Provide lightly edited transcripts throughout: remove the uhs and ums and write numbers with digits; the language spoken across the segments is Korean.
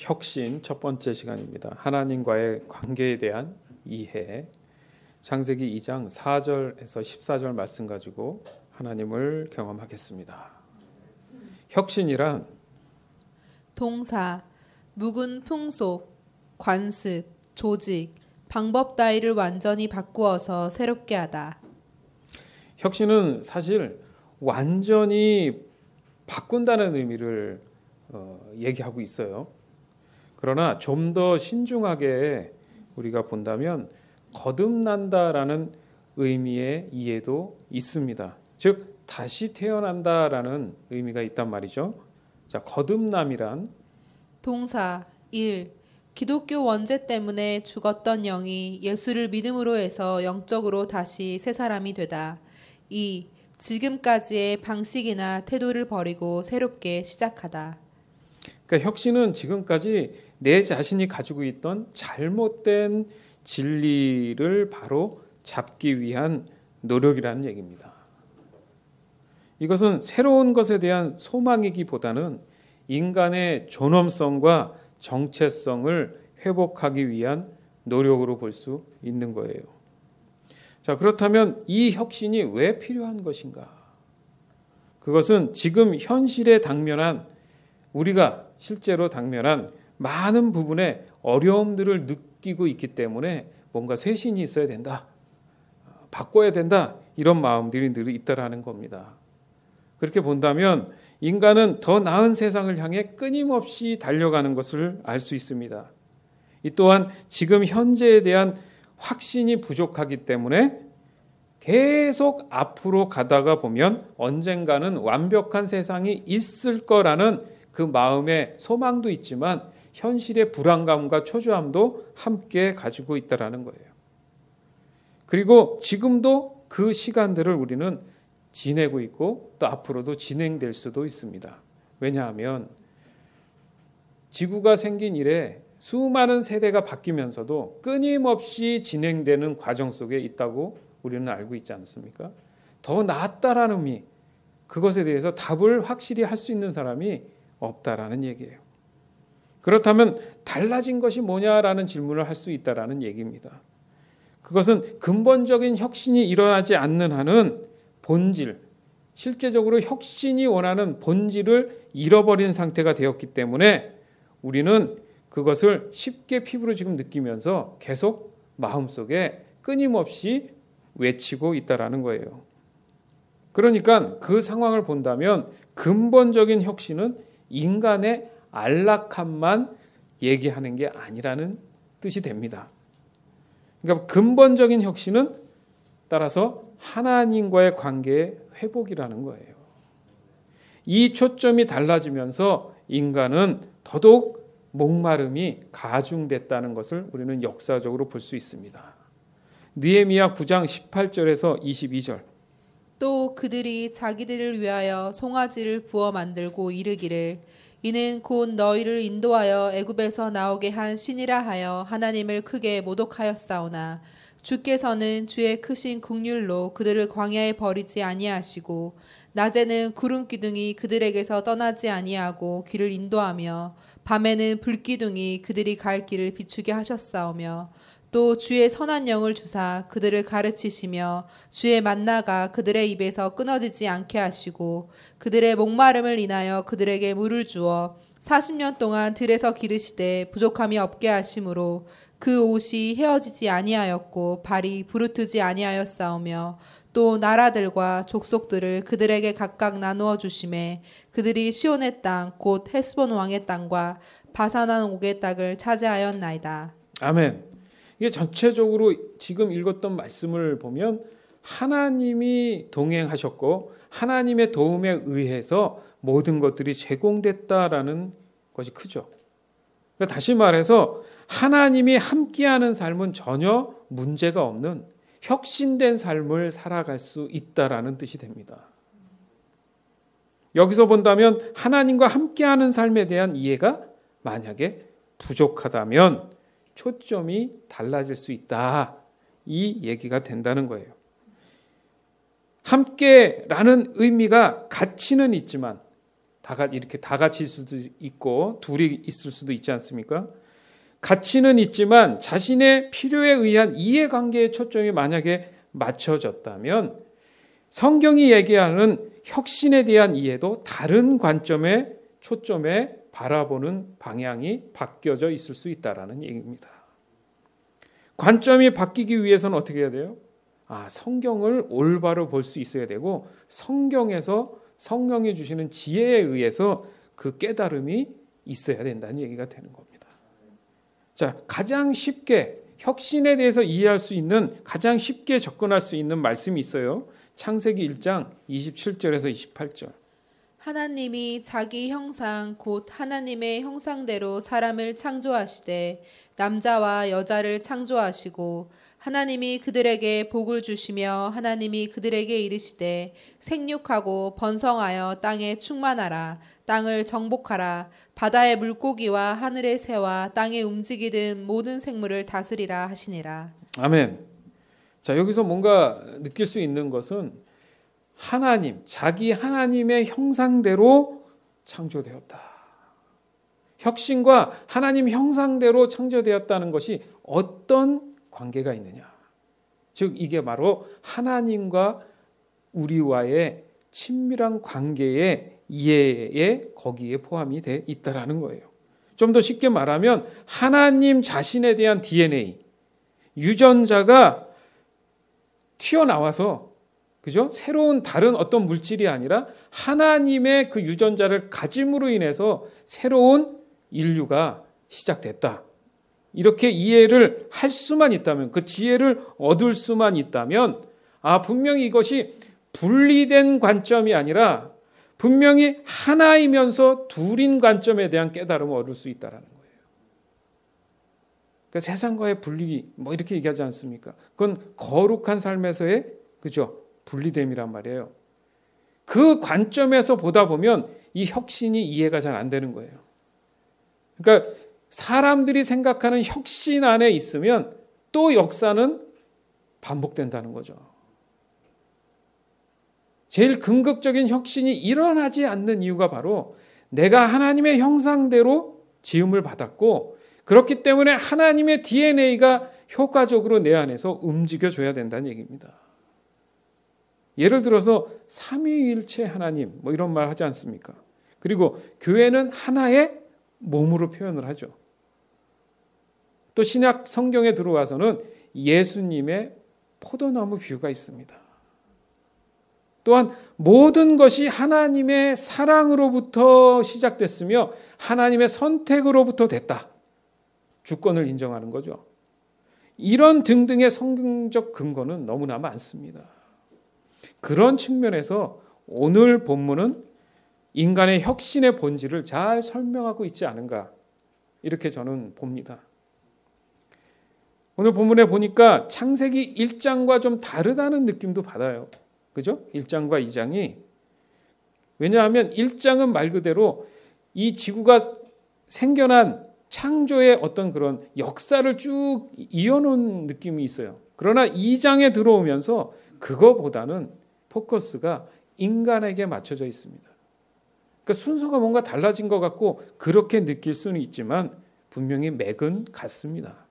혁신 첫 번째 시간입니다. 하나님과의 관계에 대한 이해. 창세기 2장 4절에서 14절 말씀 가지고 하나님을 경험하겠습니다. 혁신이란 동사, 묵은 풍속, 관습, 조직, 방법 따위를 완전히 바꾸어서 새롭게 하다. 혁신은 사실 완전히 바꾼다는 의미를 얘기하고 있어요. 그러나 좀 더 신중하게 우리가 본다면 거듭난다라는 의미의 이해도 있습니다. 즉 다시 태어난다라는 의미가 있단 말이죠. 자, 거듭남이란 동사 1. 기독교 원죄 때문에 죽었던 영이 예수를 믿음으로 해서 영적으로 다시 새 사람이 되다. 2. 지금까지의 방식이나 태도를 버리고 새롭게 시작하다. 그러니까 혁신은 지금까지 내 자신이 가지고 있던 잘못된 진리를 바로 잡기 위한 노력이라는 얘기입니다. 이것은 새로운 것에 대한 소망이기보다는 인간의 존엄성과 정체성을 회복하기 위한 노력으로 볼 수 있는 거예요. 자, 그렇다면 이 혁신이 왜 필요한 것인가? 그것은 지금 현실에 당면한 우리가 실제로 당면한 많은 부분에 어려움들을 느끼고 있기 때문에 뭔가 쇄신이 있어야 된다. 바꿔야 된다. 이런 마음들이 늘 있다라는 겁니다. 그렇게 본다면 인간은 더 나은 세상을 향해 끊임없이 달려가는 것을 알 수 있습니다. 이 또한 지금 현재에 대한 확신이 부족하기 때문에 계속 앞으로 가다가 보면 언젠가는 완벽한 세상이 있을 거라는 그 마음의 소망도 있지만 현실의 불안감과 초조함도 함께 가지고 있다라는 거예요. 그리고 지금도 그 시간들을 우리는 지내고 있고 또 앞으로도 진행될 수도 있습니다. 왜냐하면 지구가 생긴 이래 수많은 세대가 바뀌면서도 끊임없이 진행되는 과정 속에 있다고 우리는 알고 있지 않습니까? 더 나았다라는 의미, 그것에 대해서 답을 확실히 할 수 있는 사람이 없다라는 얘기예요. 그렇다면 달라진 것이 뭐냐라는 질문을 할 수 있다라는 얘기입니다. 그것은 근본적인 혁신이 일어나지 않는 한은 본질, 실제적으로 혁신이 원하는 본질을 잃어버린 상태가 되었기 때문에 우리는 그것을 쉽게 피부로 지금 느끼면서 계속 마음속에 끊임없이 외치고 있다라는 거예요. 그러니까 그 상황을 본다면 근본적인 혁신은 인간의 안락함만 얘기하는 게 아니라는 뜻이 됩니다. 그러니까 근본적인 혁신은 따라서 하나님과의 관계의 회복이라는 거예요. 이 초점이 달라지면서 인간은 더더욱 목마름이 가중됐다는 것을 우리는 역사적으로 볼 수 있습니다. 느헤미야 9장 18절에서 22절. 또 그들이 자기들을 위하여 송아지를 부어 만들고 이르기를 이는 곧 너희를 인도하여 애굽에서 나오게 한 신이라 하여 하나님을 크게 모독하였사오나 주께서는 주의 크신 긍휼로 그들을 광야에 버리지 아니하시고 낮에는 구름 기둥이 그들에게서 떠나지 아니하고 길을 인도하며 밤에는 불 기둥이 그들이 갈 길을 비추게 하셨사오며 또 주의 선한 영을 주사 그들을 가르치시며 주의 만나가 그들의 입에서 끊어지지 않게 하시고 그들의 목마름을 인하여 그들에게 물을 주어 40년 동안 들에서 기르시되 부족함이 없게 하심으로 그 옷이 헤어지지 아니하였고 발이 부르트지 아니하였사오며 또 나라들과 족속들을 그들에게 각각 나누어 주심에 그들이 시온의 땅 곧 헤스본 왕의 땅과 바산한 옥의 땅을 차지하였나이다. 아멘. 이게 전체적으로 지금 읽었던 말씀을 보면 하나님이 동행하셨고 하나님의 도움에 의해서 모든 것들이 제공됐다라는 것이 크죠. 그러니까 다시 말해서 하나님이 함께하는 삶은 전혀 문제가 없는 혁신된 삶을 살아갈 수 있다라는 뜻이 됩니다. 여기서 본다면 하나님과 함께하는 삶에 대한 이해가 만약에 부족하다면 초점이 달라질 수 있다. 이 얘기가 된다는 거예요. 함께라는 의미가 가치는 있지만 이렇게 다 같이 있을 수도 있고 둘이 있을 수도 있지 않습니까? 가치는 있지만 자신의 필요에 의한 이해관계의 초점이 만약에 맞춰졌다면 성경이 얘기하는 혁신에 대한 이해도 다른 관점의 초점에 바라보는 방향이 바뀌어져 있을 수 있다는 얘기입니다. 관점이 바뀌기 위해서는 어떻게 해야 돼요? 성경을 올바로 볼 수 있어야 되고 성경에서 성령이 주시는 지혜에 의해서 그 깨달음이 있어야 된다는 얘기가 되는 겁니다. 자, 가장 쉽게 혁신에 대해서 이해할 수 있는 가장 쉽게 접근할 수 있는 말씀이 있어요. 창세기 1장 27절에서 28절. 하나님이 자기 형상 곧 하나님의 형상대로 사람을 창조하시되 남자와 여자를 창조하시고 하나님이 그들에게 복을 주시며 하나님이 그들에게 이르시되 생육하고 번성하여 땅에 충만하라 땅을 정복하라 바다의 물고기와 하늘의 새와 땅에 움직이는 모든 생물을 다스리라 하시니라. 아멘. 자, 여기서 뭔가 느낄 수 있는 것은 자기 하나님의 형상대로 창조되었다. 혁신과 하나님 형상대로 창조되었다는 것이 어떤 관계가 있느냐. 즉 이게 바로 하나님과 우리와의 친밀한 관계의 이해에 거기에 포함이 돼 있다라는 거예요. 좀 더 쉽게 말하면 하나님 자신에 대한 DNA, 유전자가 튀어나와서 그죠? 새로운 다른 어떤 물질이 아니라 하나님의 그 유전자를 가짐으로 인해서 새로운 인류가 시작됐다. 이렇게 이해를 할 수만 있다면, 그 지혜를 얻을 수만 있다면, 분명히 이것이 분리된 관점이 아니라 분명히 하나이면서 둘인 관점에 대한 깨달음을 얻을 수 있다는 거예요. 그러니까 세상과의 분리, 이렇게 얘기하지 않습니까? 그건 거룩한 삶에서의, 그죠? 분리됨이란 말이에요. 그 관점에서 보다 보면 이 혁신이 이해가 잘 안 되는 거예요. 그러니까 사람들이 생각하는 혁신 안에 있으면 또 역사는 반복된다는 거죠. 제일 근극적인 혁신이 일어나지 않는 이유가 바로 내가 하나님의 형상대로 지음을 받았고 그렇기 때문에 하나님의 DNA가 효과적으로 내 안에서 움직여줘야 된다는 얘기입니다. 예를 들어서 삼위일체 하나님 이런 말 하지 않습니까? 그리고 교회는 하나의 몸으로 표현을 하죠. 또 신약 성경에 들어와서는 예수님의 포도나무 비유가 있습니다. 또한 모든 것이 하나님의 사랑으로부터 시작됐으며 하나님의 선택으로부터 됐다. 주권을 인정하는 거죠. 이런 등등의 성경적 근거는 너무나 많습니다. 그런 측면에서 오늘 본문은 인간의 혁신의 본질을 잘 설명하고 있지 않은가 이렇게 저는 봅니다. 오늘 본문에 보니까 창세기 1장과 좀 다르다는 느낌도 받아요. 그죠? 1장과 2장이. 왜냐하면 1장은 말 그대로 이 지구가 생겨난 창조의 어떤 그런 역사를 쭉 이어놓은 느낌이 있어요. 그러나 2장에 들어오면서 그거보다는 포커스가 인간에게 맞춰져 있습니다. 그러니까 순서가 뭔가 달라진 것 같고 그렇게 느낄 수는 있지만 분명히 맥은 같습니다.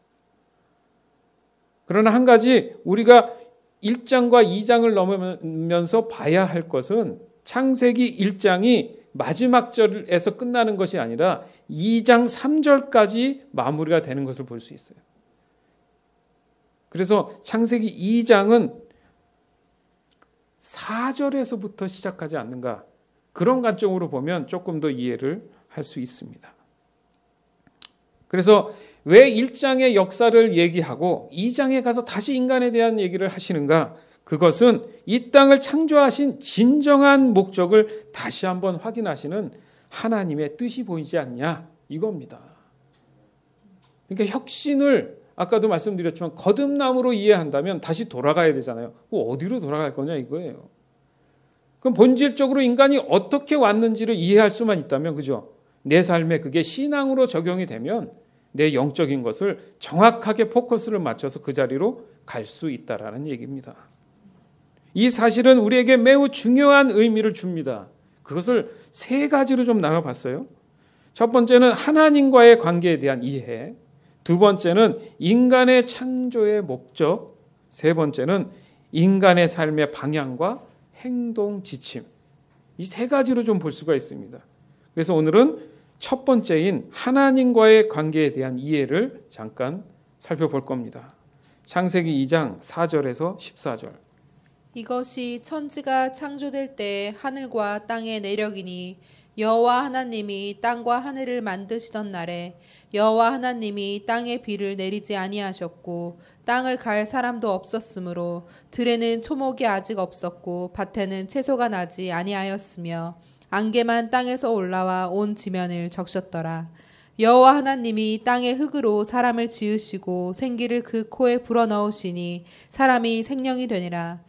그러나 한 가지 우리가 1장과 2장을 넘으면서 봐야 할 것은 창세기 1장이 마지막 절에서 끝나는 것이 아니라 2장 3절까지 마무리가 되는 것을 볼 수 있어요. 그래서 창세기 2장은 4절에서부터 시작하지 않는가 그런 관점으로 보면 조금 더 이해를 할 수 있습니다. 그래서 왜 1장의 역사를 얘기하고 2장에 가서 다시 인간에 대한 얘기를 하시는가? 그것은 이 땅을 창조하신 진정한 목적을 다시 한번 확인하시는 하나님의 뜻이 보이지 않냐? 이겁니다. 그러니까 혁신을 아까도 말씀드렸지만 거듭남으로 이해한다면 다시 돌아가야 되잖아요. 어디로 돌아갈 거냐 이거예요. 그럼 본질적으로 인간이 어떻게 왔는지를 이해할 수만 있다면 그죠? 내 삶에 그게 신앙으로 적용이 되면 내 영적인 것을 정확하게 포커스를 맞춰서 그 자리로 갈 수 있다라는 얘기입니다. 이 사실은 우리에게 매우 중요한 의미를 줍니다. 그것을 세 가지로 좀 나눠봤어요. 첫 번째는 하나님과의 관계에 대한 이해, 두 번째는 인간의 창조의 목적, 세 번째는 인간의 삶의 방향과 행동 지침. 이 세 가지로 좀 볼 수가 있습니다. 그래서 오늘은 첫 번째인 하나님과의 관계에 대한 이해를 잠깐 살펴볼 겁니다. 창세기 2장 4절에서 14절. 이것이 천지가 창조될 때 하늘과 땅의 내력이니 여호와 하나님이 땅과 하늘을 만드시던 날에 여호와 하나님이 땅에 비를 내리지 아니하셨고 땅을 갈 사람도 없었으므로 들에는 초목이 아직 없었고 밭에는 채소가 나지 아니하였으며 안개만 땅에서 올라와 온 지면을 적셨더라. 여호와 하나님이 땅의 흙으로 사람을 지으시고 생기를 그 코에 불어넣으시니 사람이 생명이 되니라.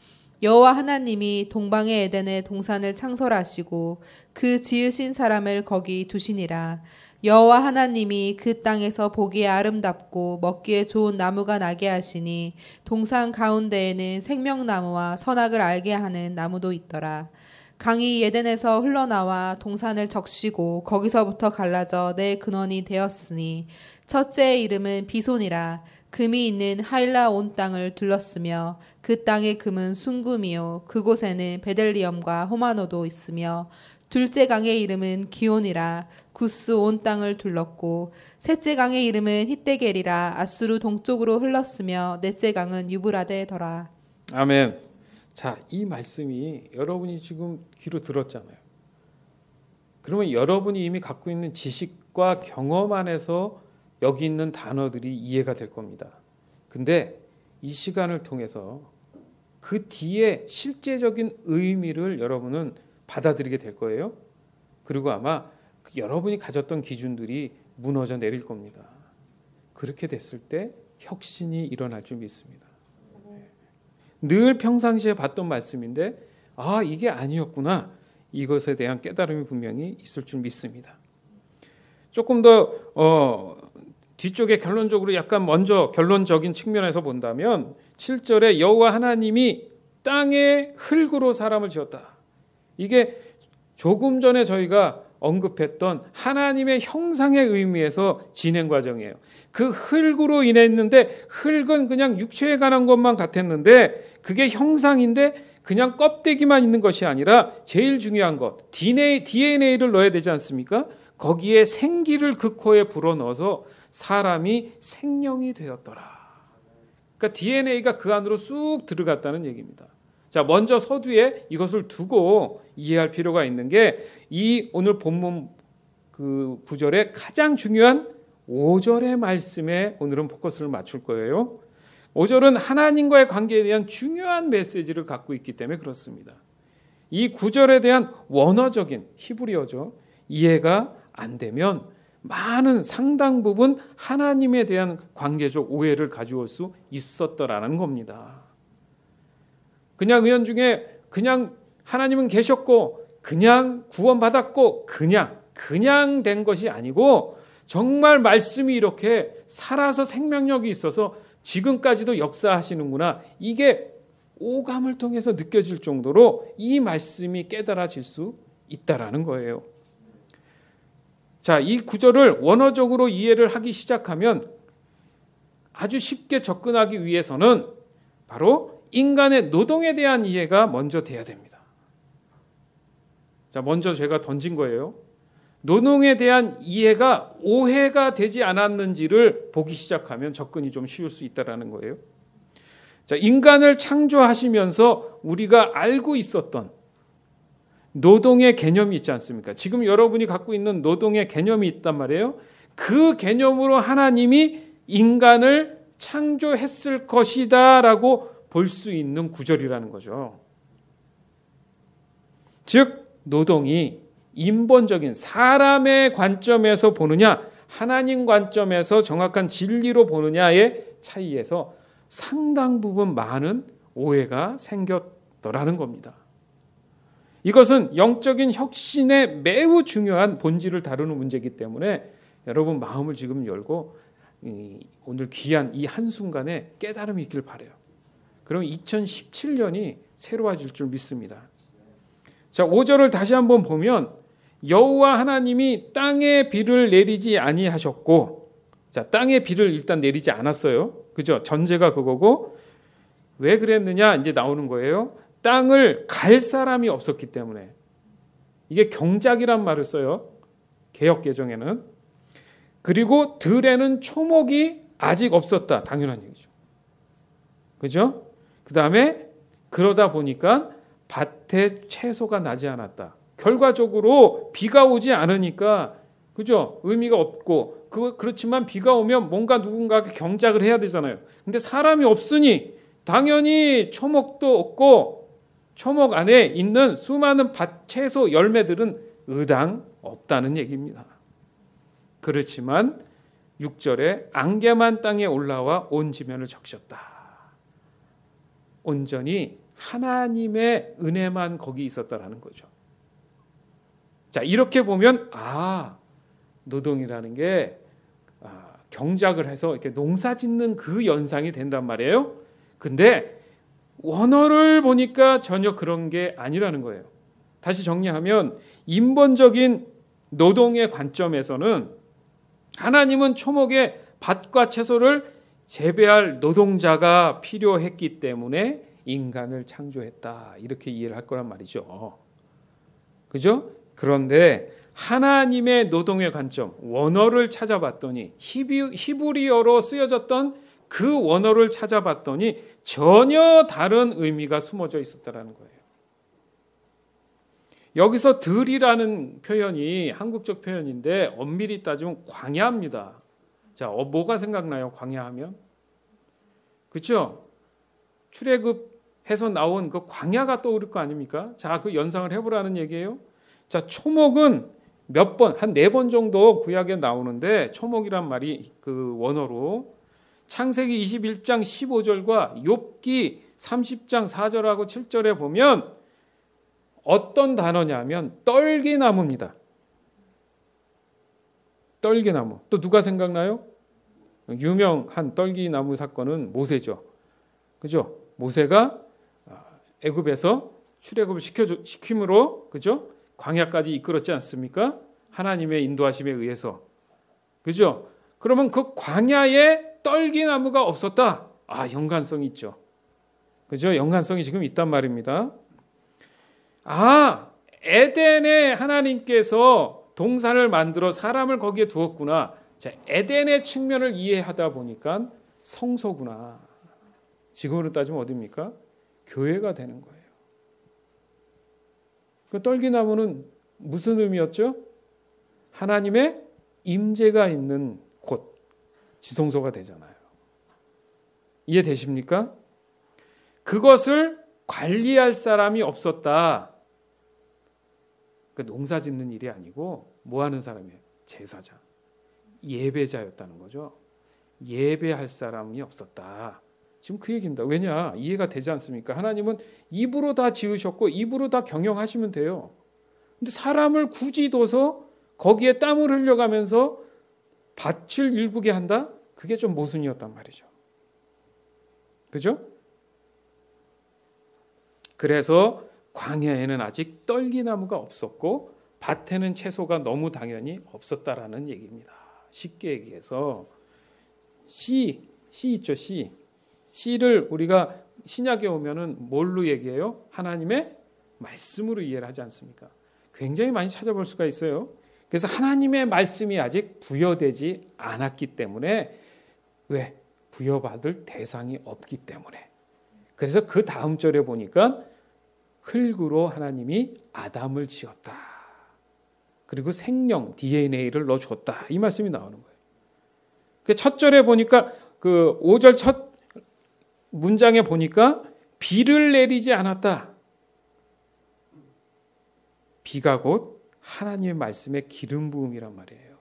여호와 하나님이 동방의 에덴에 동산을 창설하시고 그 지으신 사람을 거기 두시니라. 여호와 하나님이 그 땅에서 보기에 아름답고 먹기에 좋은 나무가 나게 하시니 동산 가운데에는 생명나무와 선악을 알게 하는 나무도 있더라. 강이 에덴에서 흘러나와 동산을 적시고 거기서부터 갈라져 내 근원이 되었으니 첫째의 이름은 비손이라. 금이 있는 하일라 온 땅을 둘렀으며 그 땅의 금은 순금이요 그곳에는 베델리엄과 호마노도 있으며 둘째 강의 이름은 기온이라. 구스 온 땅을 둘렀고 셋째 강의 이름은 히데겔이라. 아수르 동쪽으로 흘렀으며 넷째 강은 유브라데더라. 아멘. 자, 이 말씀이 여러분이 지금 귀로 들었잖아요. 그러면 여러분이 이미 갖고 있는 지식과 경험 안에서 여기 있는 단어들이 이해가 될 겁니다. 근데 이 시간을 통해서 그 뒤에 실제적인 의미를 여러분은 받아들이게 될 거예요. 그리고 아마 여러분이 가졌던 기준들이 무너져 내릴 겁니다. 그렇게 됐을 때 혁신이 일어날 줄 믿습니다. 늘 평상시에 봤던 말씀인데 이게 아니었구나. 이것에 대한 깨달음이 분명히 있을 줄 믿습니다. 조금 더 뒤쪽에 결론적으로 약간 먼저 결론적인 측면에서 본다면 7절에 여호와 하나님이 땅의 흙으로 사람을 지었다. 이게 조금 전에 저희가 언급했던 하나님의 형상의 의미에서 진행 과정이에요. 그 흙으로 인했는데 흙은 그냥 육체에 관한 것만 같았는데 그게 형상인데 그냥 껍데기만 있는 것이 아니라 제일 중요한 것 DNA를 넣어야 되지 않습니까? 거기에 생기를 그 코에 불어넣어서 사람이 생명이 되었더라. 그러니까 DNA가 그 안으로 쑥 들어갔다는 얘기입니다. 자, 먼저 서두에 이것을 두고 이해할 필요가 있는 게 이 오늘 본문 그 구절의 가장 중요한 5절의 말씀에 오늘은 포커스를 맞출 거예요. 5절은 하나님과의 관계에 대한 중요한 메시지를 갖고 있기 때문에 그렇습니다. 이 구절에 대한 원어적인 히브리어죠. 이해가 안 되면 많은 상당 부분 하나님에 대한 관계적 오해를 가져올 수 있었더라는 겁니다. 그냥 은연중에 그냥 하나님은 계셨고 그냥 구원받았고 그냥 된 것이 아니고 정말 말씀이 이렇게 살아서 생명력이 있어서 지금까지도 역사하시는구나. 이게 오감을 통해서 느껴질 정도로 이 말씀이 깨달아질 수 있다라는 거예요. 자, 이 구절을 원어적으로 이해를 하기 시작하면 아주 쉽게 접근하기 위해서는 바로 인간의 노동에 대한 이해가 먼저 돼야 됩니다. 자, 먼저 제가 던진 거예요. 노동에 대한 이해가 오해가 되지 않았는지를 보기 시작하면 접근이 좀 쉬울 수 있다는 거예요. 자, 인간을 창조하시면서 우리가 알고 있었던 노동의 개념이 있지 않습니까? 지금 여러분이 갖고 있는 노동의 개념이 있단 말이에요. 그 개념으로 하나님이 인간을 창조했을 것이다 라고 볼 수 있는 구절이라는 거죠. 즉 노동이 인본적인 사람의 관점에서 보느냐 하나님 관점에서 정확한 진리로 보느냐의 차이에서 상당 부분 많은 오해가 생겼더라는 겁니다. 이것은 영적인 혁신의 매우 중요한 본질을 다루는 문제이기 때문에 여러분 마음을 지금 열고 오늘 귀한 이 한순간에 깨달음이 있길 바라요. 그럼 2017년이 새로워질 줄 믿습니다. 자, 5절을 다시 한번 보면 여호와 하나님이 땅에 비를 내리지 아니하셨고, 자, 땅에 비를 일단 내리지 않았어요. 그죠? 전제가 그거고, 왜 그랬느냐 이제 나오는 거예요. 땅을 갈 사람이 없었기 때문에. 이게 경작이란 말을 써요. 개역 개정에는. 그리고 들에는 초목이 아직 없었다. 당연한 얘기죠. 그죠? 그 다음에 그러다 보니까 밭에 채소가 나지 않았다. 결과적으로 비가 오지 않으니까, 그죠? 의미가 없고, 그렇지만 비가 오면 뭔가 누군가가 경작을 해야 되잖아요. 근데 사람이 없으니 당연히 초목도 없고, 초목 안에 있는 수많은 밭 채소 열매들은 의당 없다는 얘기입니다. 그렇지만 6절에 안개만 땅에 올라와 온 지면을 적셨다. 온전히 하나님의 은혜만 거기 있었다라는 거죠. 자, 이렇게 보면 노동이라는 게 경작을 해서 이렇게 농사 짓는 그 연상이 된단 말이에요. 근데 원어를 보니까 전혀 그런 게 아니라는 거예요. 다시 정리하면 인본적인 노동의 관점에서는 하나님은 초목의 밭과 채소를 재배할 노동자가 필요했기 때문에 인간을 창조했다. 이렇게 이해를 할 거란 말이죠. 그죠? 그런데 하나님의 노동의 관점, 원어를 찾아봤더니 히브리어로 쓰여졌던 그 원어를 찾아봤더니 전혀 다른 의미가 숨어져 있었다는 거예요. 여기서 들이라는 표현이 한국적 표현인데 엄밀히 따지면 광야입니다. 자, 뭐가 생각나요? 광야하면? 그렇죠? 출애굽해서 나온 그 광야가 떠오를 거 아닙니까? 자, 그 연상을 해보라는 얘기예요. 자, 초목은 몇 번, 한 4번 정도 구약에 나오는데 초목이란 말이 그 원어로 창세기 21장 15절과 욥기 30장 4절하고 7절에 보면 어떤 단어냐면 떨기나무입니다. 떨기나무. 또 누가 생각나요? 유명한 떨기나무 사건은 모세죠. 그죠? 모세가 애굽에서 출애굽을 시킴으로, 그죠? 광야까지 이끌었지 않습니까? 하나님의 인도하심에 의해서. 그죠? 그러면 그 광야에 떨기나무가 없었다. 연관성이 있죠. 그죠? 연관성이 지금 있단 말입니다. 에덴에 하나님께서 동산을 만들어 사람을 거기에 두었구나. 자, 에덴의 측면을 이해하다 보니까 성소구나. 지금으로 따지면 어디입니까? 교회가 되는 거예요. 그 떨기나무는 무슨 의미였죠? 하나님의 임재가 있는 곳, 지성소가 되잖아요. 이해되십니까? 그것을 관리할 사람이 없었다. 그 농사 짓는 일이 아니고 뭐 하는 사람이에요? 제사자, 예배자였다는 거죠. 예배할 사람이 없었다. 지금 그 얘기입니다. 왜냐? 이해가 되지 않습니까? 하나님은 입으로 다 지으셨고 입으로 다 경영하시면 돼요. 근데 사람을 굳이 둬서 거기에 땀을 흘려가면서 밭을 일구게 한다? 그게 좀 모순이었단 말이죠. 그죠? 그래서 광야에는 아직 떨기나무가 없었고 밭에는 채소가 너무 당연히 없었다라는 얘기입니다. 쉽게 얘기해서 씨 있죠, 씨. 씨를 우리가 신약에 오면은 뭘로 얘기해요? 하나님의 말씀으로 이해를 하지 않습니까? 굉장히 많이 찾아볼 수가 있어요. 그래서 하나님의 말씀이 아직 부여되지 않았기 때문에, 왜? 부여받을 대상이 없기 때문에. 그래서 그 다음 절에 보니까 흙으로 하나님이 아담을 지었다. 그리고 생명, DNA를 넣어줬다. 이 말씀이 나오는 거예요. 그 첫 절에 보니까 그 5절 첫 문장에 보니까 비를 내리지 않았다. 비가 곧 하나님의 말씀의 기름 부음이란 말이에요.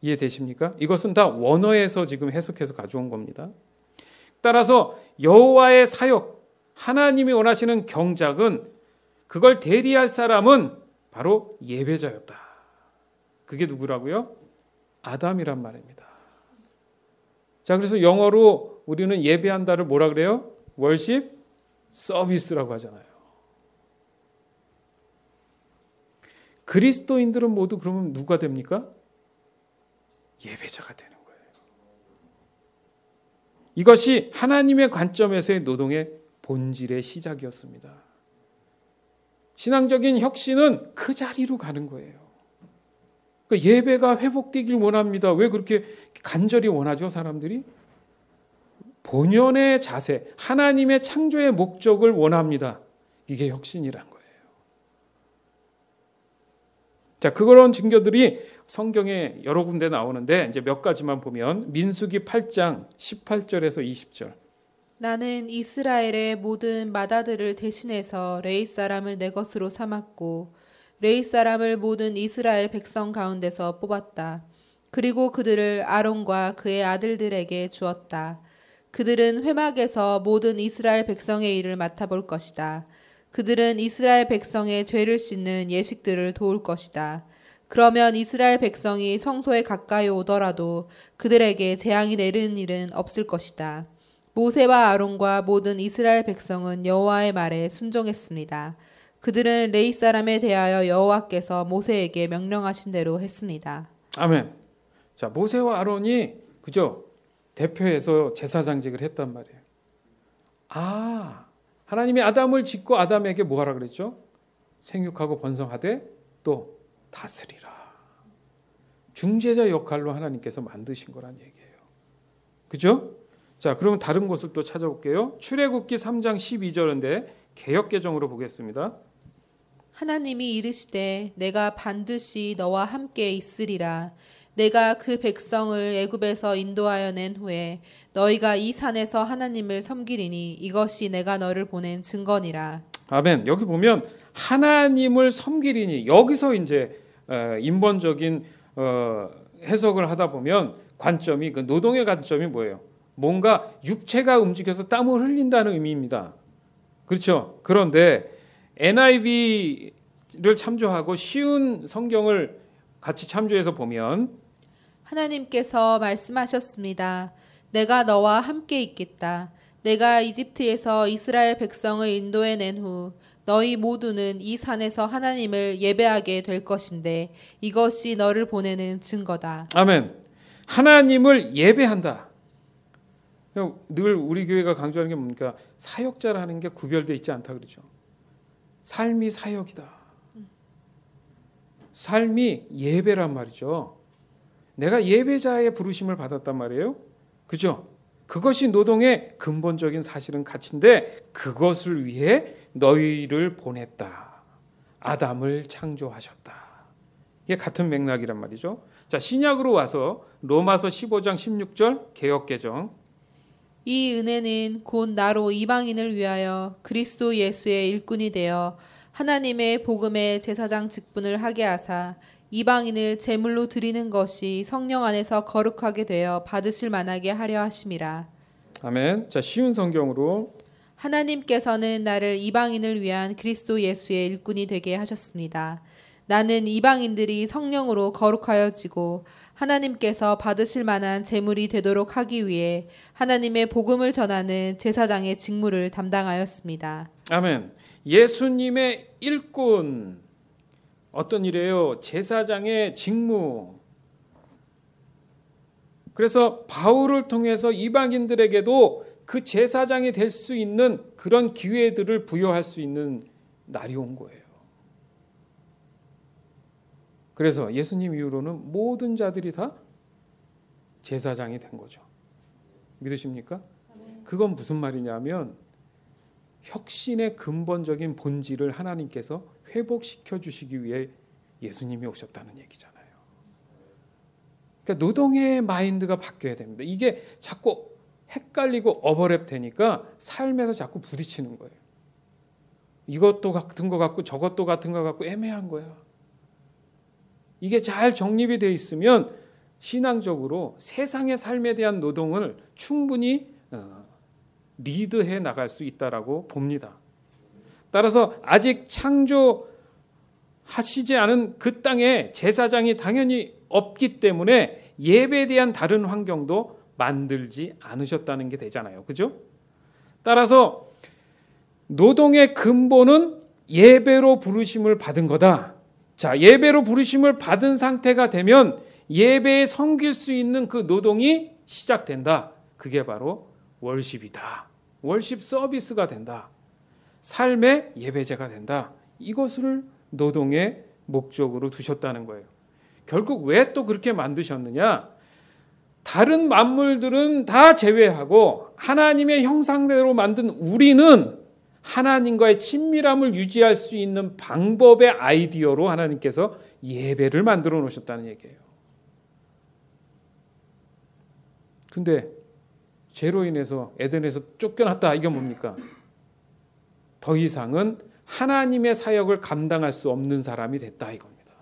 이해되십니까? 이것은 다 원어에서 지금 해석해서 가져온 겁니다. 따라서 여호와의 사역, 하나님이 원하시는 경작은, 그걸 대리할 사람은 바로 예배자였다. 그게 누구라고요? 아담이란 말입니다. 자, 그래서 영어로 우리는 예배한다를 뭐라 그래요? 월십 서비스라고 하잖아요. 그리스도인들은 모두 그러면 누가 됩니까? 예배자가 되는 거예요. 이것이 하나님의 관점에서의 노동의 본질의 시작이었습니다. 신앙적인 혁신은 그 자리로 가는 거예요. 그러니까 예배가 회복되길 원합니다. 왜 그렇게 간절히 원하죠, 사람들이? 본연의 자세, 하나님의 창조의 목적을 원합니다. 이게 혁신이란 거예요. 자, 그런 증거들이 성경에 여러 군데 나오는데 이제 몇 가지만 보면 민수기 8장 18절에서 20절. 나는 이스라엘의 모든 맏아들을 대신해서 레위 사람을 내 것으로 삼았고 레위 사람을 모든 이스라엘 백성 가운데서 뽑았다. 그리고 그들을 아론과 그의 아들들에게 주었다. 그들은 회막에서 모든 이스라엘 백성의 일을 맡아볼 것이다. 그들은 이스라엘 백성의 죄를 씻는 예식들을 도울 것이다. 그러면 이스라엘 백성이 성소에 가까이 오더라도 그들에게 재앙이 내리는 일은 없을 것이다. 모세와 아론과 모든 이스라엘 백성은 여호와의 말에 순종했습니다. 그들은 레위 사람에 대하여 여호와께서 모세에게 명령하신 대로 했습니다. 아멘. 자, 모세와 아론이 그죠? 대표해서 제사장직을 했단 말이에요. 하나님이 아담을 짓고 아담에게 뭐 하라 그랬죠? 생육하고 번성하되 또 다스리라. 중재자 역할로 하나님께서 만드신 거란 얘기예요. 그죠? 자, 그러면 다른 곳을 또 찾아볼게요. 출애굽기 3장 12절인데 개역개정으로 보겠습니다. 하나님이 이르시되 내가 반드시 너와 함께 있으리라. 내가 그 백성을 애굽에서 인도하여 낸 후에 너희가 이 산에서 하나님을 섬기리니 이것이 내가 너를 보낸 증거니라. 아멘. 여기 보면 하나님을 섬기리니 여기서 이제 인본적인 해석을 하다 보면 관점이 그 노동의 관점이 뭐예요? 뭔가 육체가 움직여서 땀을 흘린다는 의미입니다. 그렇죠? 그런데 NIV를 참조하고 쉬운 성경을 같이 참조해서 보면 하나님께서 말씀하셨습니다. 내가 너와 함께 있겠다. 내가 이집트에서 이스라엘 백성을 인도해낸 후 너희 모두는 이 산에서 하나님을 예배하게 될 것인데 이것이 너를 보내는 증거다. 아멘. 하나님을 예배한다. 늘 우리 교회가 강조하는 게 뭡니까? 사역자라는 게 구별되어 있지 않다 그러죠. 삶이 사역이다. 삶이 예배란 말이죠. 내가 예배자의 부르심을 받았단 말이에요. 그죠? 그것이 노동의 근본적인 사실은 가치인데 그것을 위해 너희를 보냈다. 아담을 창조하셨다. 이게 같은 맥락이란 말이죠. 자, 신약으로 와서 로마서 15장 16절 개역개정. 이 은혜는 곧 나로 이방인을 위하여 그리스도 예수의 일꾼이 되어 하나님의 복음의 제사장 직분을 하게 하사 이방인을 제물로 드리는 것이 성령 안에서 거룩하게 되어 받으실 만하게 하려 하심이라. 아멘. 자, 쉬운 성경으로 하나님께서는 나를 이방인을 위한 그리스도 예수의 일꾼이 되게 하셨습니다. 나는 이방인들이 성령으로 거룩하여지고 하나님께서 받으실 만한 제물이 되도록 하기 위해 하나님의 복음을 전하는 제사장의 직무를 담당하였습니다. 아멘. 예수님의 일꾼. 어떤 일이에요? 제사장의 직무. 그래서 바울을 통해서 이방인들에게도 그 제사장이 될 수 있는 그런 기회들을 부여할 수 있는 날이 온 거예요. 그래서 예수님 이후로는 모든 자들이 다 제사장이 된 거죠. 믿으십니까? 그건 무슨 말이냐면 혁신의 근본적인 본질을 하나님께서 회복시켜 주시기 위해 예수님이 오셨다는 얘기잖아요. 그러니까 노동의 마인드가 바뀌어야 됩니다. 이게 자꾸 헷갈리고 오버랩 되니까 삶에서 자꾸 부딪히는 거예요. 이것도 같은 거 같고 저것도 같은 거 같고 애매한 거야. 이게 잘 정립이 되어 있으면 신앙적으로 세상의 삶에 대한 노동을 충분히 리드해 나갈 수 있다라고 봅니다. 따라서 아직 창조하시지 않은 그 땅에 제사장이 당연히 없기 때문에 예배에 대한 다른 환경도 만들지 않으셨다는 게 되잖아요. 그죠? 따라서 노동의 근본은 예배로 부르심을 받은 거다. 자, 예배로 부르심을 받은 상태가 되면 예배에 섬길 수 있는 그 노동이 시작된다. 그게 바로 월십이다. 월십 서비스가 된다. 삶의 예배제가 된다. 이것을 노동의 목적으로 두셨다는 거예요. 결국 왜 또 그렇게 만드셨느냐? 다른 만물들은 다 제외하고 하나님의 형상대로 만든 우리는 하나님과의 친밀함을 유지할 수 있는 방법의 아이디어로 하나님께서 예배를 만들어 놓으셨다는 얘기예요. 근데 죄로 인해서 에덴에서 쫓겨났다. 이게 뭡니까? 더 이상은 하나님의 사역을 감당할 수 없는 사람이 됐다 이겁니다.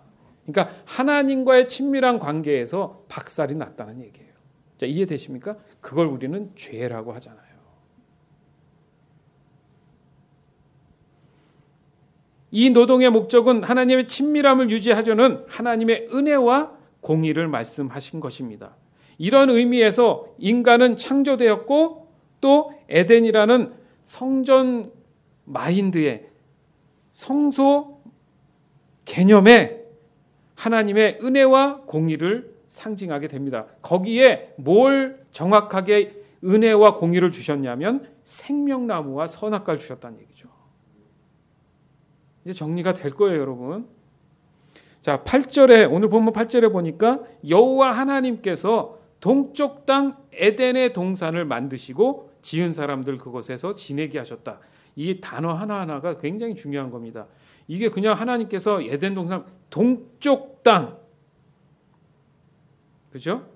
그러니까 하나님과의 친밀한 관계에서 박살이 났다는 얘기예요. 자, 이해되십니까? 그걸 우리는 죄라고 하잖아요. 이 노동의 목적은 하나님의 친밀함을 유지하려는 하나님의 은혜와 공의를 말씀하신 것입니다. 이런 의미에서 인간은 창조되었고 또 에덴이라는 성전 마인드의 성소 개념에 하나님의 은혜와 공의를 상징하게 됩니다. 거기에 뭘 정확하게 은혜와 공의를 주셨냐면 생명나무와 선악과를 주셨다는 얘기죠. 이제 정리가 될 거예요, 여러분. 자, 8절에 오늘 본문 8절에 보니까 여호와 하나님께서 동쪽 땅 에덴의 동산을 만드시고 지은 사람들 그곳에서 지내게 하셨다. 이 단어 하나하나가 굉장히 중요한 겁니다. 이게 그냥 하나님께서 에덴 동산 동쪽 땅, 그죠?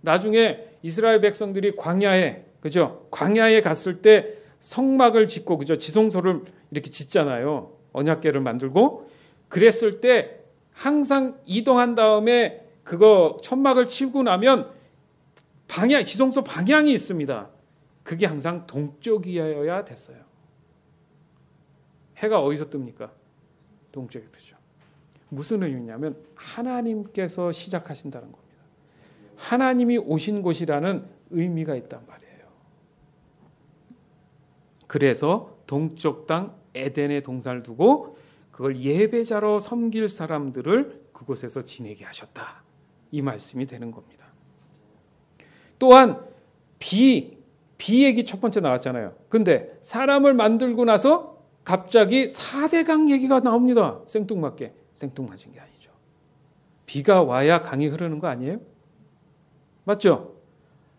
나중에 이스라엘 백성들이 광야에, 그죠? 광야에 갔을 때 성막을 짓고, 그죠? 지성소를 이렇게 짓잖아요. 언약궤를 만들고. 그랬을 때 항상 이동한 다음에 그거 천막을 치고 나면 방향, 지성소 방향이 있습니다. 그게 항상 동쪽이어야 됐어요. 해가 어디서 뜹니까? 동쪽에 뜨죠. 무슨 의미냐면 하나님께서 시작하신다는 겁니다. 하나님이 오신 곳이라는 의미가 있단 말이에요. 그래서 동쪽 땅 에덴의 동산을 두고 그걸 예배자로 섬길 사람들을 그곳에서 지내게 하셨다. 이 말씀이 되는 겁니다. 또한 비 얘기 첫 번째 나왔잖아요. 근데 사람을 만들고 나서 갑자기 4대강 얘기가 나옵니다. 생뚱맞게. 생뚱맞은 게 아니죠. 비가 와야 강이 흐르는 거 아니에요? 맞죠?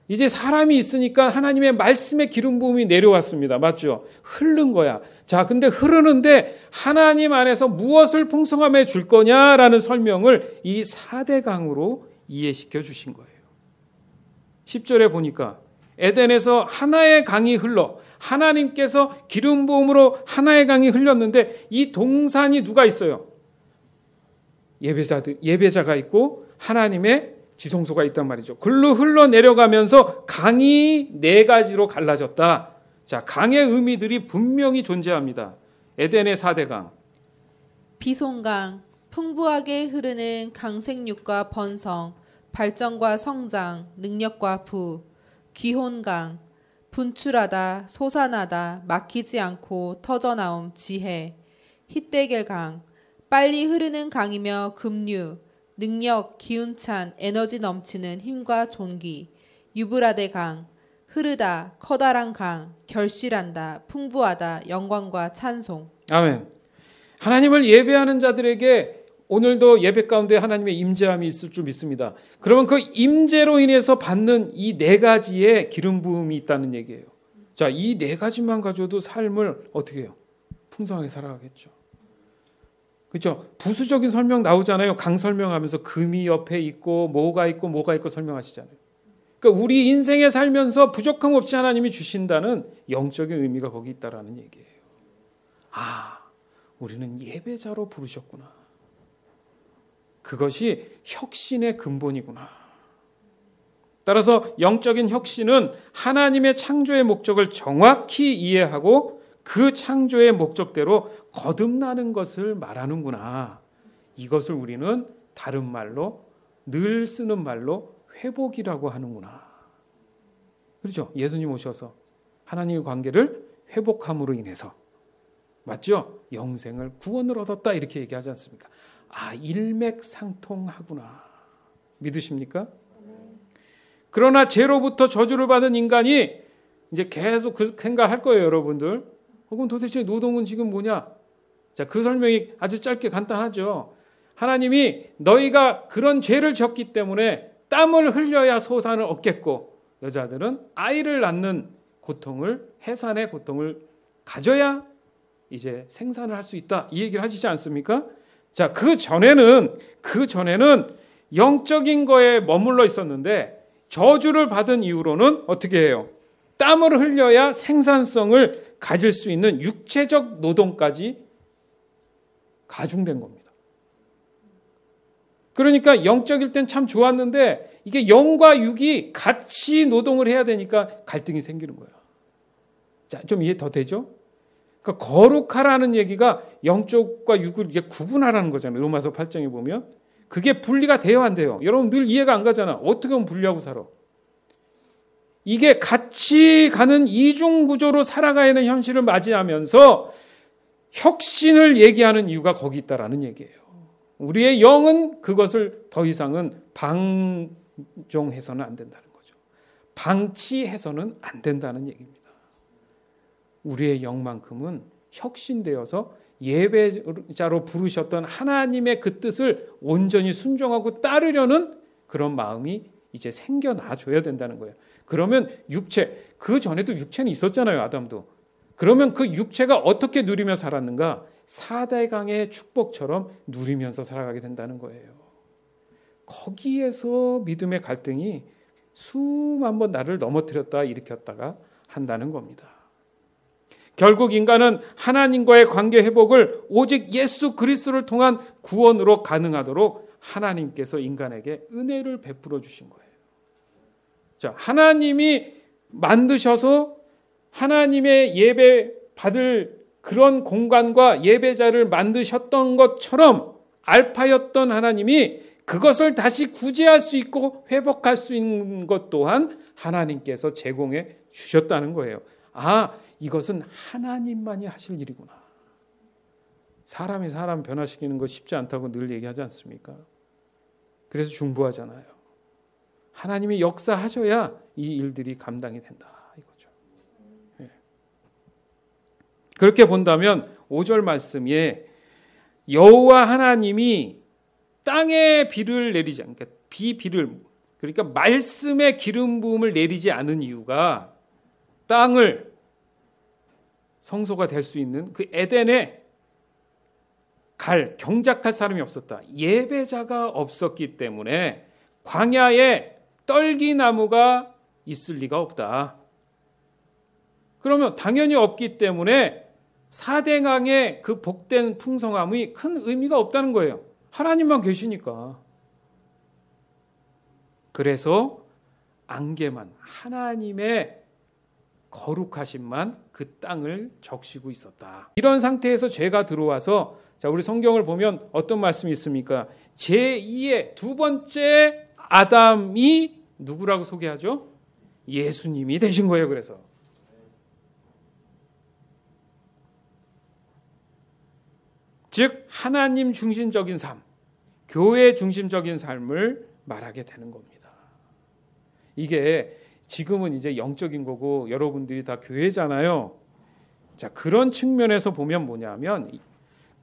이제 사람이 있으니까 하나님의 말씀의 기름 부음이 내려왔습니다. 맞죠? 흐른 거야. 자, 근데 흐르는데 하나님 안에서 무엇을 풍성함에 줄 거냐라는 설명을 이 4대강으로 이해시켜 주신 거예요. 10절에 보니까 에덴에서 하나의 강이 흘러 하나님께서 기름 부음으로 하나의 강이 흘렸는데 이 동산이 누가 있어요? 예배자가 있고 하나님의 지성소가 있단 말이죠. 글로 흘러내려가면서 강이 4가지로 갈라졌다. 자, 강의 의미들이 분명히 존재합니다. 에덴의 4대강. 비송강, 풍부하게 흐르는 강생육과 번성, 발전과 성장, 능력과 부. 기혼강, 분출하다, 솟아나다, 막히지 않고 터져나옴 지혜. 히데겔강, 빨리 흐르는 강이며 급류, 능력, 기운찬, 에너지 넘치는 힘과 존귀. 유브라데 강, 흐르다, 커다란 강, 결실한다, 풍부하다, 영광과 찬송. 아멘. 하나님을 예배하는 자들에게 오늘도 예배 가운데 하나님의 임재함이 있을 줄 믿습니다. 그러면 그 임재로 인해서 받는 이 4가지의 기름 부음이 있다는 얘기예요. 자, 이 4가지만 가져도 삶을 어떻게 해요? 풍성하게 살아가겠죠. 그렇죠? 부수적인 설명 나오잖아요. 강 설명하면서 금이 옆에 있고 뭐가 있고 설명하시잖아요. 그러니까 우리 인생에 살면서 부족함 없이 하나님이 주신다는 영적인 의미가 거기 있다라는 얘기예요. 아, 우리는 예배자로 부르셨구나. 그것이 혁신의 근본이구나. 따라서 영적인 혁신은 하나님의 창조의 목적을 정확히 이해하고 그 창조의 목적대로 거듭나는 것을 말하는구나. 이것을 우리는 다른 말로 늘 쓰는 말로 회복이라고 하는구나. 그렇죠? 예수님 오셔서 하나님의 관계를 회복함으로 인해서 맞죠? 영생을 구원을 얻었다 이렇게 얘기하지 않습니까? 일맥상통하구나. 믿으십니까? 그러나 죄로부터 저주를 받은 인간이 이제 계속 그 생각할 거예요, 여러분들. 그럼 도대체 노동은 지금 뭐냐? 자, 그 설명이 아주 짧게 간단하죠. 하나님이 너희가 그런 죄를 졌기 때문에 땀을 흘려야 소산을 얻겠고, 여자들은 아이를 낳는 고통을, 해산의 고통을 가져야 이제 생산을 할 수 있다. 이 얘기를 하시지 않습니까? 자, 그 전에는 영적인 거에 머물러 있었는데 저주를 받은 이후로는 어떻게 해요? 땀을 흘려야 생산성을 가질 수 있는 육체적 노동까지 가중된 겁니다. 그러니까 영적일 땐 참 좋았는데 이게 영과 육이 같이 노동을 해야 되니까 갈등이 생기는 거예요. 자, 좀 이해 더 되죠? 그러니까 거룩하라는 얘기가 영적과 육을 이게 구분하라는 거잖아요. 로마서 8장에 보면 그게 분리가 돼요, 안 돼요? 여러분 늘 이해가 안 가잖아. 어떻게 하면 분리하고 살아? 이게 같이 가는 이중 구조로 살아가야 하는 현실을 맞이하면서 혁신을 얘기하는 이유가 거기 있다라는 얘기예요. 우리의 영은 그것을 더 이상은 방종해서는 안 된다는 거죠. 방치해서는 안 된다는 얘기입니다. 우리의 영만큼은 혁신되어서 예배자로 부르셨던 하나님의 그 뜻을 온전히 순종하고 따르려는 그런 마음이 이제 생겨나 줘야 된다는 거예요. 그러면 육체, 그 전에도 육체는 있었잖아요, 아담도. 그러면 그 육체가 어떻게 누리며 살았는가? 4대강의 축복처럼 누리면서 살아가게 된다는 거예요. 거기에서 믿음의 갈등이 수만 번 나를 넘어뜨렸다 일으켰다가 한다는 겁니다. 결국 인간은 하나님과의 관계 회복을 오직 예수 그리스도를 통한 구원으로 가능하도록 하나님께서 인간에게 은혜를 베풀어 주신 거예요. 자, 하나님이 만드셔서 하나님의 예배 받을 그런 공간과 예배자를 만드셨던 것처럼 알파였던 하나님이 그것을 다시 구제할 수 있고 회복할 수 있는 것 또한 하나님께서 제공해 주셨다는 거예요. 아, 이것은 하나님만이 하실 일이구나. 사람이 사람 변화시키는 거 쉽지 않다고 늘 얘기하지 않습니까? 그래서 중보하잖아요. 하나님이 역사하셔야 이 일들이 감당이 된다. 이거죠. 예. 그렇게 본다면 5절 말씀에 여호와 하나님이 땅에 비를 내리지 않게 비를 그러니까 말씀의 기름 부음을 내리지 않은 이유가 땅을 성소가 될 수 있는 그 에덴에 경작할 사람이 없었다. 예배자가 없었기 때문에 광야에 떨기나무가 있을 리가 없다. 그러면 당연히 없기 때문에 4대강의 그 복된 풍성함이 큰 의미가 없다는 거예요. 하나님만 계시니까. 그래서 안개만, 하나님의 거룩하심만 그 땅을 적시고 있었다. 이런 상태에서 죄가 들어와서, 자, 우리 성경을 보면 어떤 말씀이 있습니까? 제2의 두 번째 아담이 누구라고 소개하죠? 예수님이 되신 거예요. 그래서 즉 하나님 중심적인 삶, 교회 중심적인 삶을 말하게 되는 겁니다. 이게 지금은 이제 영적인 거고 여러분들이 다 교회잖아요. 자, 그런 측면에서 보면 뭐냐면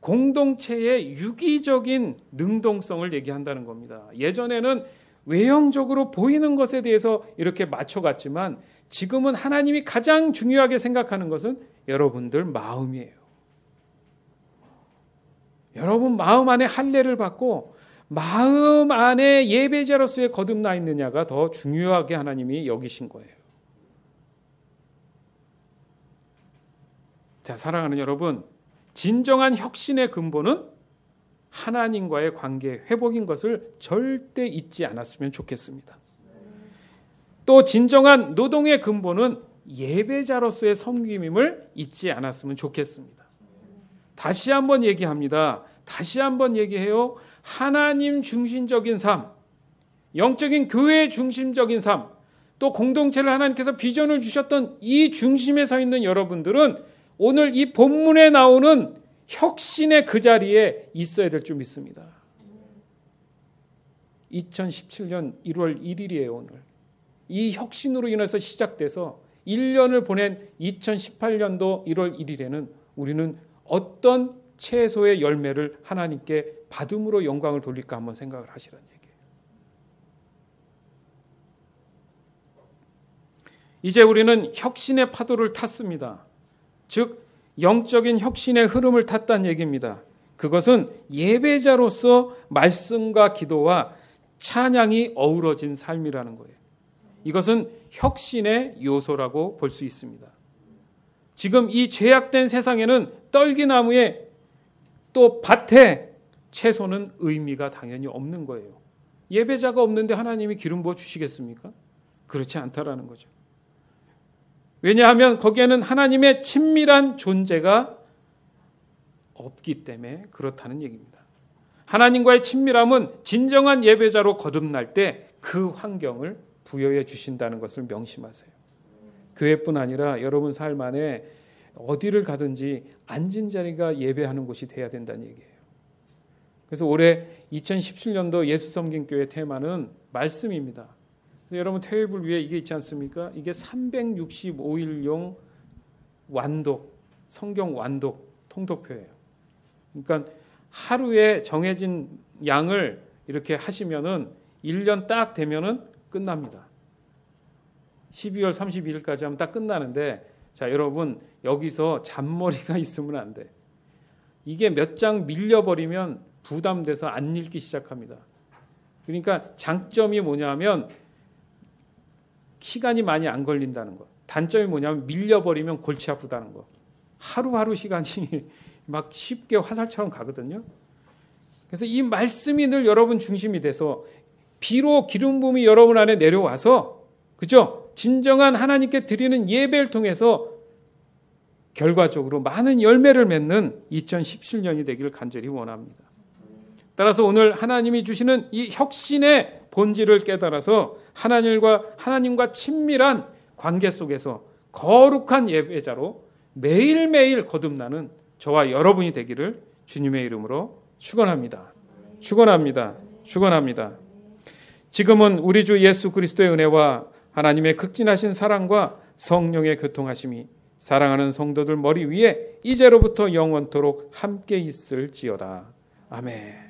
공동체의 유기적인 능동성을 얘기한다는 겁니다. 예전에는 외형적으로 보이는 것에 대해서 이렇게 맞춰갔지만 지금은 하나님이 가장 중요하게 생각하는 것은 여러분들 마음이에요. 여러분 마음 안에 할례를 받고 마음 안에 예배자로서의 거듭나 있느냐가 더 중요하게 하나님이 여기신 거예요. 자, 사랑하는 여러분, 진정한 혁신의 근본은 하나님과의 관계 회복인 것을 절대 잊지 않았으면 좋겠습니다. 또 진정한 노동의 근본은 예배자로서의 섬김임을 잊지 않았으면 좋겠습니다. 다시 한번 얘기합니다. 다시 한번 얘기해요. 하나님 중심적인 삶, 영적인 교회 중심적인 삶, 또 공동체를 하나님께서 비전을 주셨던 이 중심에 서 있는 여러분들은 오늘 이 본문에 나오는 혁신의 그 자리에 있어야 될 줄 믿습니다. 2017년 1월 1일이에요. 오늘. 이 혁신으로 인해서 시작돼서 1년을 보낸 2018년도 1월 1일에는 우리는 어떤 채소의 열매를 하나님께 받음으로 영광을 돌릴까 한번 생각을 하시라는 얘기예요. 이제 우리는 혁신의 파도를 탔습니다. 즉 영적인 혁신의 흐름을 탔다는 얘기입니다. 그것은 예배자로서 말씀과 기도와 찬양이 어우러진 삶이라는 거예요. 이것은 혁신의 요소라고 볼 수 있습니다. 지금 이 죄악된 세상에는 떨기나무에 또 밭에 채소는 의미가 당연히 없는 거예요. 예배자가 없는데 하나님이 기름 부어 주시겠습니까? 그렇지 않다라는 거죠. 왜냐하면 거기에는 하나님의 친밀한 존재가 없기 때문에 그렇다는 얘기입니다. 하나님과의 친밀함은 진정한 예배자로 거듭날 때 그 환경을 부여해 주신다는 것을 명심하세요. 교회뿐 아니라 여러분 삶 안에 어디를 가든지 앉은 자리가 예배하는 곳이 돼야 된다는 얘기예요. 그래서 올해 2017년도 예수 섬긴 교회 테마는 말씀입니다. 여러분 테이블 위에 이게 있지 않습니까? 이게 365일용 완독, 성경 완독 통독표예요. 그러니까 하루에 정해진 양을 이렇게 하시면은 1년 딱 되면은 끝납니다. 12월 31일까지 하면 딱 끝나는데, 자, 여러분 여기서 잔머리가 있으면 안 돼. 이게 몇 장 밀려버리면 부담돼서 안 읽기 시작합니다. 그러니까 장점이 뭐냐면 시간이 많이 안 걸린다는 거. 단점이 뭐냐면 밀려버리면 골치 아프다는 거. 하루하루 시간이 막 쉽게 화살처럼 가거든요. 그래서 이 말씀이 늘 여러분 중심이 돼서 비록 기름 부음이 여러분 안에 내려와서, 그죠? 진정한 하나님께 드리는 예배를 통해서 결과적으로 많은 열매를 맺는 2017년이 되기를 간절히 원합니다. 따라서 오늘 하나님이 주시는 이 혁신의 본질을 깨달아서 하나님과 친밀한 관계 속에서 거룩한 예배자로 매일매일 거듭나는 저와 여러분이 되기를 주님의 이름으로 축원합니다. 축원합니다. 축원합니다. 지금은 우리 주 예수 그리스도의 은혜와 하나님의 극진하신 사랑과 성령의 교통하심이 사랑하는 성도들 머리 위에 이제로부터 영원토록 함께 있을지어다. 아멘.